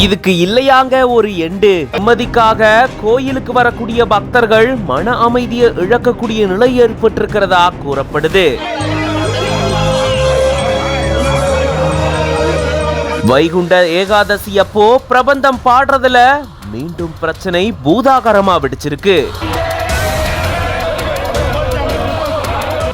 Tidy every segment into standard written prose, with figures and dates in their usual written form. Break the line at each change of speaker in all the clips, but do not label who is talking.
இதுக்கு இல்லையாங்க ஒரு எண்டு. நிம்மதிக்காக கோயிலுக்கு வரக்கூடிய பக்தர்கள் மன அமைதியை இழக்கக்கூடிய நிலை ஏற்பட்டிருக்கிறதா கூறப்படுது. வைகுண்ட ஏகாதசி அப்போ பிரபந்தம் பாடுறதுல மீண்டும் பிரச்சனை பூதாகரமா வெடிச்சிருக்கு.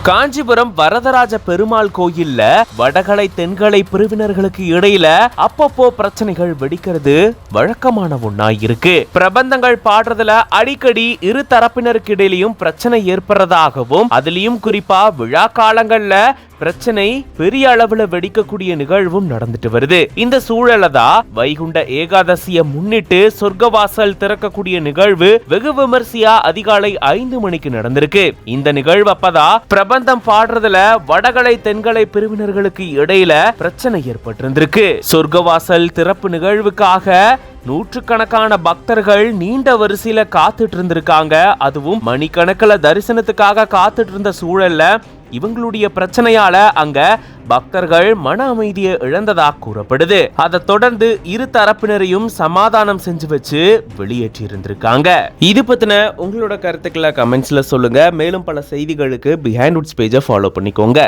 காஞ்சிபுரம் வரதராஜ பெருமாள் கோயில்ல வடகலை தென்கலை பிரிவினர்களுக்கு இடையில அப்பப்போ பிரச்சனைகள் வெடிக்கிறது வழக்கமான ஒண்ணா இருக்கு. பிரபந்தங்கள் பாடுறதுல அடிக்கடி இரு தரப்பினருக்கு இடையிலும் பிரச்சனை ஏற்படுறதாகவும் அதுலயும் குறிப்பா விழா காலங்கள்ல பிரச்சனை பெரிய அளவுல வெடிக்கக்கூடிய நிகழ்வும் நடந்துட்டு வருது. இந்த சூழல தான் வைகுண்ட ஏகாதசிய முன்னிட்டு சொர்க்கவாசல் திறக்கக்கூடிய நிகழ்வு வெகு விமர்சையா அதிகாலை 5 மணிக்கு நடந்திருக்கு. இந்த நிகழ்வு அப்பதான் பிரபந்தம் பாடுறதுல வடகலை தென்கலை பிரிவினர்களுக்கு இடையில பிரச்சனை ஏற்பட்டிருந்திருக்கு. சொர்க்கவாசல் திறப்பு நிகழ்வுக்காக நூற்றுக்கணக்கான பக்தர்கள் நீண்ட வரிசையில காத்துட்டு இருந்திருக்காங்க. அதுவும் மணிக்கணக்கில் தரிசனத்துக்காக காத்துட்டு இருந்த சூழல்ல இவங்களுடைய பிரச்சனையால அங்க பக்தர்கள் மன அமைதியை இழந்ததா கூறப்படுது. அதை தொடர்ந்து இரு தரப்பினரையும் சமாதானம் செஞ்சு வச்சு வெளியேற்றி இருந்திருக்காங்க. இது பத்தின உங்களோட கருத்துக்களை கமெண்ட்ஸ்ல சொல்லுங்க. மேலும் பல செய்திகளுக்கு பிஹைண்ட் வுட்ஸ் பேஜை ஃபாலோ பண்ணிக்கோங்க.